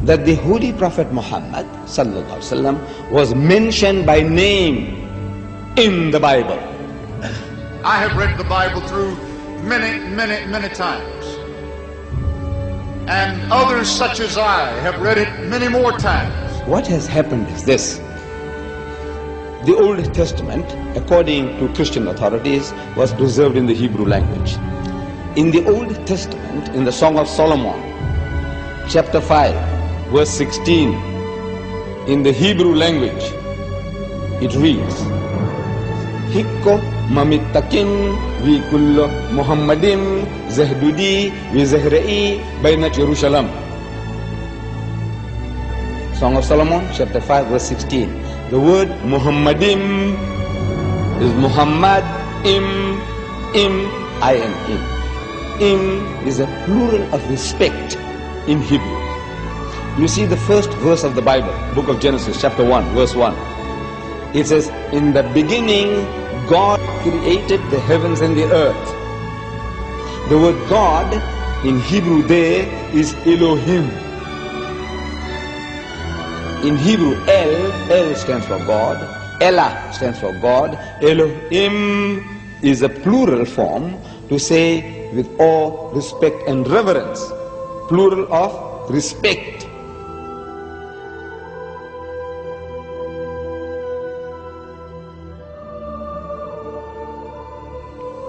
that the Holy Prophet Muhammad sallallahu alaihi wasallam was mentioned by name in the Bible. I have read the Bible through many times. And others such as I have read it many more times. What has happened is this. The Old Testament, according to Christian authorities, was preserved in the Hebrew language. In the Old Testament, in the Song of Solomon, chapter 5, verse 16, in the Hebrew language, it reads, Hikko mamittakin vi kullo Muhammadim zahdudi vi zahra'i bainat Jerusalem. Song of Solomon, chapter 5, verse 16. The word Muhammadim is Muhammad, im, I-M-im. Im is a plural of respect in Hebrew. You see the first verse of the Bible, book of Genesis, chapter 1, verse 1. It says, in the beginning, God created the heavens and the earth. The word God in Hebrew there is Elohim. In Hebrew, El stands for God, Elah stands for God, Elohim is a plural form to say with awe, respect and reverence, plural of respect.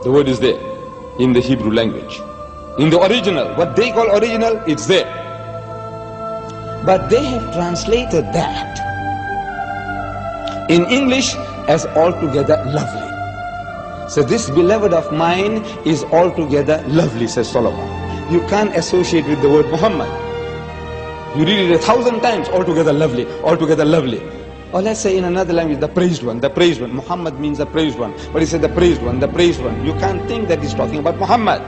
The word is there in the Hebrew language. In the original, what they call original, it's there. But they have translated that in English as altogether lovely. So this beloved of mine is altogether lovely, says Solomon. You can't associate with the word Muhammad. You read it 1,000 times, altogether lovely, altogether lovely. Or let's say in another language, the praised one, the praised one. Muhammad means the praised one. But he said the praised one, the praised one. You can't think that he's talking about Muhammad,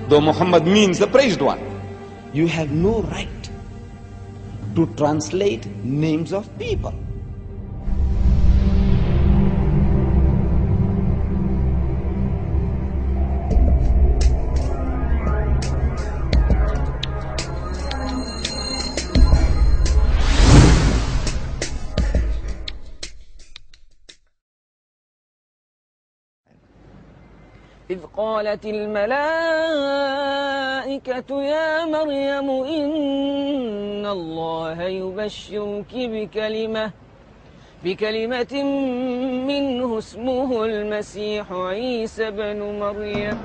though Muhammad means the praised one. You have no right to translate names of people. إذ قالت الملائكة يا مريم إن الله يبشرك بكلمة منه اسمه المسيح عيسى بن مريم.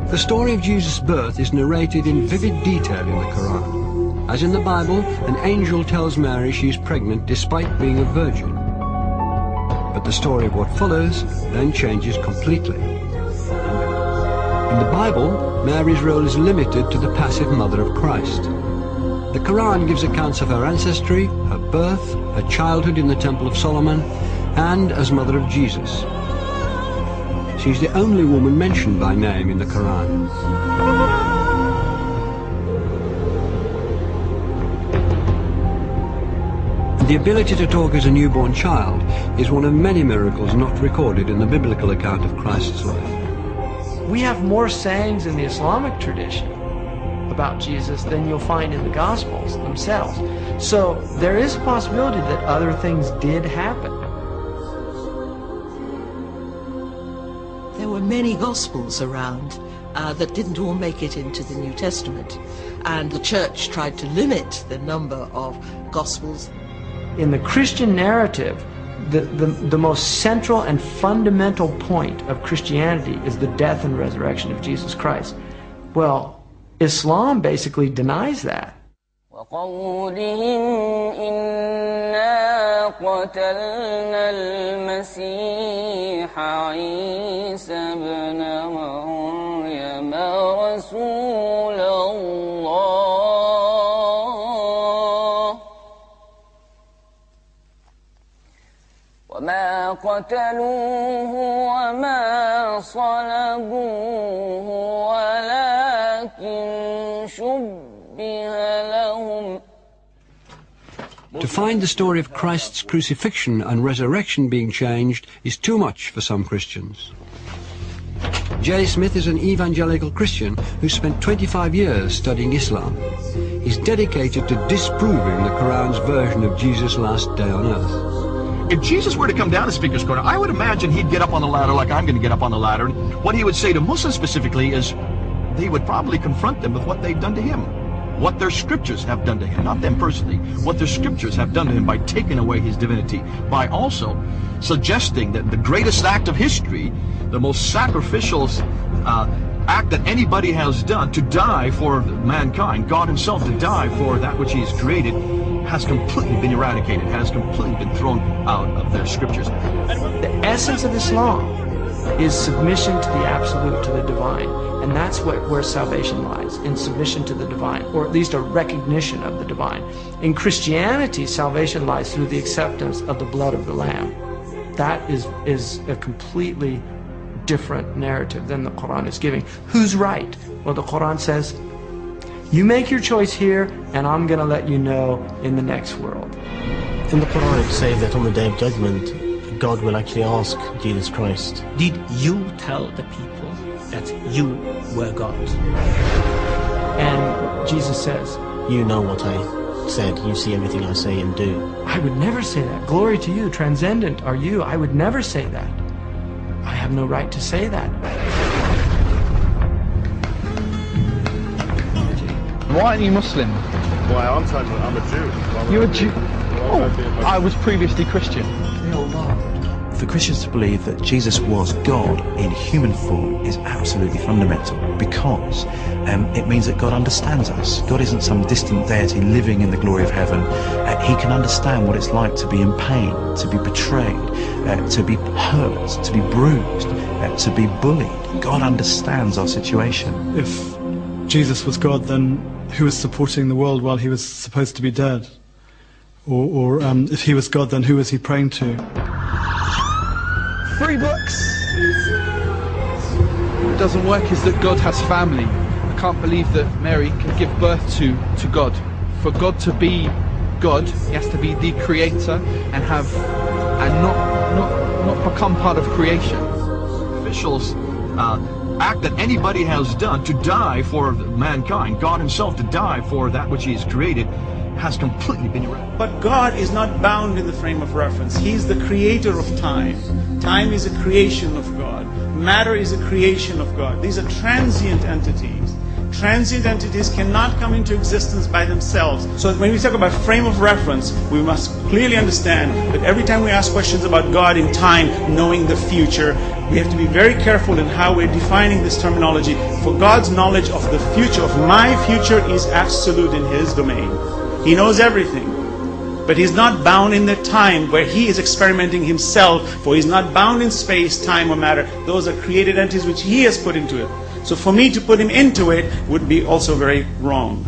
The story of Jesus' birth is narrated in vivid detail in the Quran. As in the Bible, an angel tells Mary she is pregnant despite being a virgin. But the story of what follows then changes completely. In the Bible, Mary's role is limited to the passive mother of Christ. The Quran gives accounts of her ancestry, her birth, her childhood in the Temple of Solomon, and as mother of Jesus. She's the only woman mentioned by name in the Quran. The ability to talk as a newborn child is one of many miracles not recorded in the biblical account of Christ's life. We have more sayings in the Islamic tradition about Jesus than you'll find in the Gospels themselves. So there is a possibility that other things did happen. There were many Gospels around that didn't all make it into the New Testament. And the Church tried to limit the number of Gospels. In the Christian narrative, the most central and fundamental point of Christianity is the death and resurrection of Jesus Christ. Well, Islam basically denies that. وقولهم إنا قتلنا المسيح عيسى بن مريم رسول الله وما قتلوه وما صلبوه ولكن شبه لهم. To find the story of Christ's crucifixion and resurrection being changed is too much for some Christians. J. Smith is an evangelical Christian who spent 25 years studying Islam. is dedicated to disproving the Quran's version of Jesus' last day on earth. If Jesus were to come down to Speaker's Corner, I would imagine he'd get up on the ladder like I'm going to get up on the ladder. And what he would say to Muslims specifically is he would probably confront them with what they've done to him. What their scriptures have done to him, not them personally, what their scriptures have done to him by taking away his divinity, by also suggesting that the greatest act of history, the most sacrificial act that anybody has done, to die for mankind, God himself to die for that which he has created, has completely been eradicated, has completely been thrown out of their scriptures. The essence of Islam is submission to the absolute, to the divine. And that's where salvation lies, in submission to the divine, or at least a recognition of the divine. In Christianity, salvation lies through the acceptance of the blood of the Lamb. That is a completely different narrative than the Quran is giving. Who's right? Well, the Quran says, you make your choice here, and I'm going to let you know in the next world. In the Quran it says that on the Day of Judgment, God will actually ask Jesus Christ, did you tell the people that you were God? And Jesus says, you know what I said, you see everything I say and do. I would never say that. Glory to you, transcendent are you. I would never say that. I have no right to say that. Why aren't you Muslim? Why aren't I? I'm a Jew. You're a Jew? Oh, I was previously Christian. For Christians to believe that Jesus was God in human form is absolutely fundamental, because it means that God understands us. God isn't some distant deity living in the glory of heaven. He can understand what it's like to be in pain, to be betrayed, to be hurt, to be bruised, to be bullied. God understands our situation. If Jesus was God, then who was supporting the world while he was supposed to be dead? Or if he was God, then who was he praying to? 3 books. What doesn't work is that God has family. I can't believe that Mary can give birth to God. For God to be God, he has to be the creator and not become part of creation. Officials act that anybody has done to die for mankind, God himself to die for that which he has created, has completely been eradicated. But God is not bound in the frame of reference. He's the creator of time. Time is a creation of God. Matter is a creation of God. These are transient entities. Transient entities cannot come into existence by themselves. So when we talk about frame of reference, we must clearly understand that every time we ask questions about God in time, knowing the future, we have to be very careful in how we're defining this terminology. For God's knowledge of the future, of my future, is absolute in his domain. He knows everything, but he's not bound in the time where he is experimenting himself, for he's not bound in space, time, or matter. Those are created entities which he has put into it. So for me to put him into it would be also very wrong.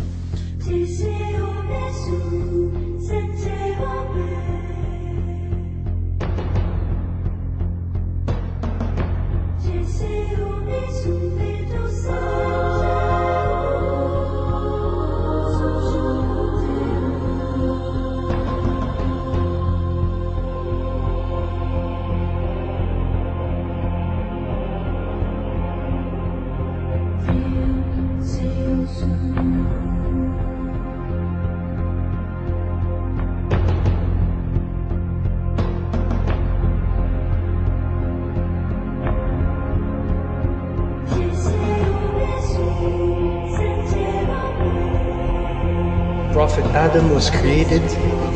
Prophet Adam was created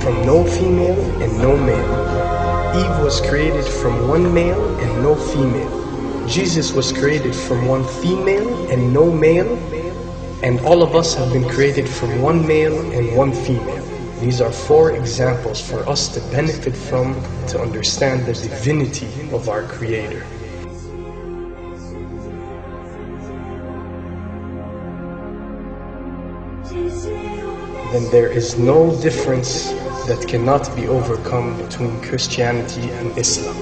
from no female and no male. Eve was created from one male and no female. Jesus was created from one female and no male. And all of us have been created from one male and one female. These are 4 examples for us to benefit from, to understand the divinity of our Creator. Then there is no difference that cannot be overcome between Christianity and Islam.